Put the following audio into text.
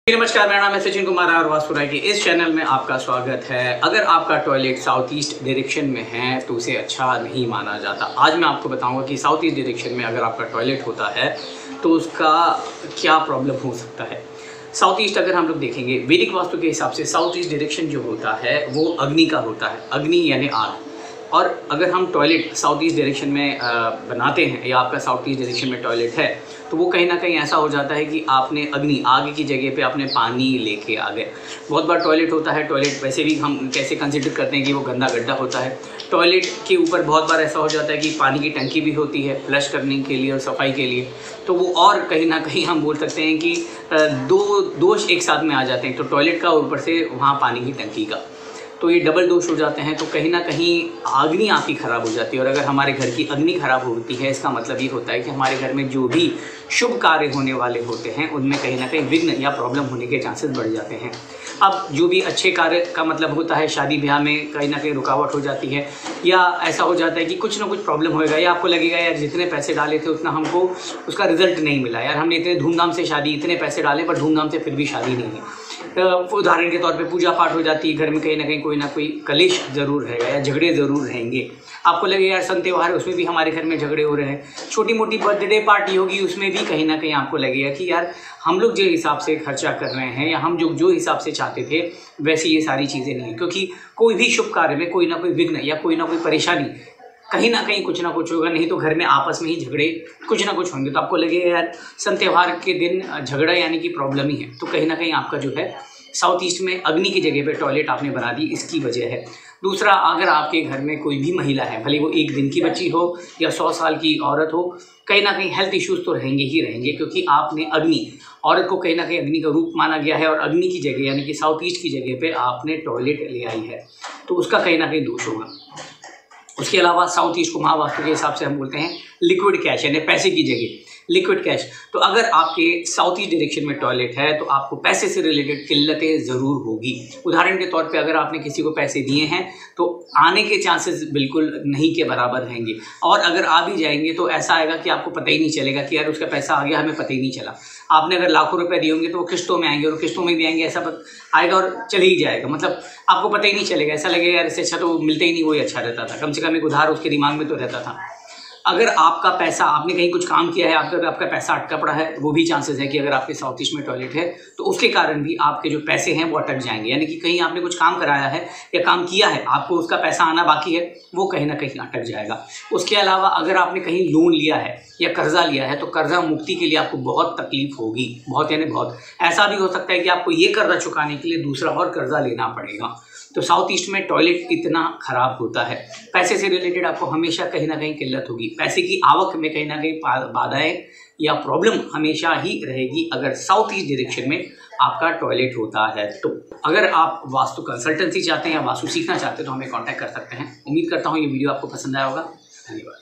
नमस्कार, मेरा नाम है सचिन कुमार और वास्तुराय के इस चैनल में आपका स्वागत है। अगर आपका टॉयलेट साउथ ईस्ट डायरेक्शन में है तो उसे अच्छा नहीं माना जाता। आज मैं आपको बताऊंगा कि साउथ ईस्ट डायरेक्शन में अगर आपका टॉयलेट होता है तो उसका क्या प्रॉब्लम हो सकता है। साउथ ईस्ट अगर हम लोग देखेंगे वैदिक वास्तु के हिसाब से साउथ ईस्ट डायरेक्शन जो होता है वो अग्नि का होता है, अग्नि यानी आग। और अगर हम टॉयलेट साउथ ईस्ट डायरेक्शन में बनाते हैं या आपका साउथ ईस्ट डायरेक्शन में टॉयलेट है तो वो कहीं ना कहीं ऐसा हो जाता है कि आपने अग्नि आग की जगह पे आपने पानी लेके आ गए। बहुत बार टॉयलेट होता है, टॉयलेट वैसे भी हम कैसे कंसिडर करते हैं कि वो गंदा गड्ढा होता है। टॉयलेट के ऊपर बहुत बार ऐसा हो जाता है कि पानी की टंकी भी होती है फ्लश करने के लिए और सफाई के लिए, तो वो और कहीं ना कहीं हम बोल सकते हैं कि दो दोष एक साथ में आ जाते हैं। तो टॉयलेट का ऊपर से वहाँ पानी की टंकी का, तो ये डबल दोष हो जाते हैं। तो कहीं ना कहीं अग्नि आपकी ख़राब हो जाती है। और अगर हमारे घर की अग्नि खराब होती है इसका मतलब ये होता है कि हमारे घर में जो भी शुभ कार्य होने वाले होते हैं उनमें कहीं ना कहीं विघ्न या प्रॉब्लम होने के चांसेस बढ़ जाते हैं। अब जो भी अच्छे कार्य का मतलब होता है शादी ब्याह में कहीं ना कहीं रुकावट हो जाती है, या ऐसा हो जाता है कि कुछ ना कुछ प्रॉब्लम होएगा, या आपको लगेगा यार जितने पैसे डाले थे उतना हमको उसका रिजल्ट नहीं मिला, यार हमने इतने धूमधाम से शादी इतने पैसे डाले पर धूमधाम से फिर भी शादी नहीं है। उदाहरण के तौर पे पूजा पाठ हो जाती है, घर में कहीं ना कोई कलेश ज़रूर रहेगा या झगड़े ज़रूर रहेंगे। आपको लगेगा यार सन त्योहार है उसमें भी हमारे घर में झगड़े हो रहे हैं। छोटी मोटी बर्थडे पार्टी होगी उसमें भी कहीं ना कहीं आपको लगेगा कि यार हम लोग जो हिसाब से खर्चा कर रहे हैं या हम जो हिसाब से चाहते थे वैसे ये सारी चीज़ें नहीं, क्योंकि कोई भी शुभ कार्य में कोई ना कोई विघ्न या कोई ना कोई परेशानी कहीं ना कहीं कुछ ना कुछ होगा, नहीं तो घर में आपस में ही झगड़े कुछ ना कुछ होंगे। तो आपको लगेगा यार सन त्योहार के दिन झगड़ा यानी कि प्रॉब्लम ही है। तो कहीं ना कहीं आपका जो है साउथ ईस्ट में अग्नि की जगह पे टॉयलेट आपने बना दी, इसकी वजह है। दूसरा, अगर आपके घर में कोई भी महिला है, भले वो एक दिन की बच्ची हो या 100 साल की औरत हो, कहीं ना कहीं हेल्थ इश्यूज तो रहेंगे ही रहेंगे, क्योंकि आपने अग्नि औरत को कहीं ना कहीं अग्नि का रूप माना गया है और अग्नि की जगह यानी कि साउथ ईस्ट की जगह पे आपने टॉयलेट ले आई है, तो उसका कहीं ना कहीं दोष होगा। उसके अलावा साउथ ईस्ट को महावास्तु के हिसाब से हम बोलते हैं लिक्विड कैश, यानी पैसे की जगह लिक्विड कैश। तो अगर आपके साउथ ईस्ट डायरेक्शन में टॉयलेट है तो आपको पैसे से रिलेटेड किल्लतें ज़रूर होगी। उदाहरण के तौर पे अगर आपने किसी को पैसे दिए हैं तो आने के चांसेस बिल्कुल नहीं के बराबर रहेंगे, और अगर आ भी जाएंगे तो ऐसा आएगा कि आपको पता ही नहीं चलेगा कि यार उसका पैसा आ गया, हमें पता ही नहीं चला। आपने अगर लाखों रुपए दिए होंगे तो वो किस्तों में आएंगे और किस्तों में भी आएंगे, ऐसा आएगा और चले ही जाएगा, मतलब आपको पता ही नहीं चलेगा। ऐसा लगेगा यार इससे अच्छा तो मिलते ही नहीं, वही अच्छा रहता था, कम से कम एक उधार उसके दिमाग में तो रहता था। अगर आपका पैसा, आपने कहीं कुछ काम किया है, आपका पैसा अटका पड़ा है, वो भी चांसेस है कि अगर आपके साउथ ईस्ट में टॉयलेट है तो उसके कारण भी आपके जो पैसे हैं वो अटक जाएंगे। यानी कि कहीं आपने कुछ काम कराया है या काम किया है, आपको उसका पैसा आना बाकी है, वो कहीं ना कहीं अटक जाएगा। उसके अलावा अगर आपने कहीं लोन लिया है या कर्जा लिया है तो कर्जा मुक्ति के लिए आपको बहुत तकलीफ होगी, बहुत यानी बहुत। ऐसा भी हो सकता है कि आपको ये कर्जा चुकाने के लिए दूसरा और कर्जा लेना पड़ेगा। तो साउथ ईस्ट में टॉयलेट इतना खराब होता है। पैसे से रिलेटेड आपको हमेशा कहीं ना कहीं किल्लत होगी, पैसे की आवक में कहीं ना कहीं बाधाएं या प्रॉब्लम हमेशा ही रहेगी अगर साउथ ईस्ट डायरेक्शन में आपका टॉयलेट होता है। तो अगर आप वास्तु कंसल्टेंसी चाहते हैं या वास्तु सीखना चाहते हैं तो हमें कांटेक्ट कर सकते हैं। उम्मीद करता हूँ ये वीडियो आपको पसंद आया होगा। धन्यवाद।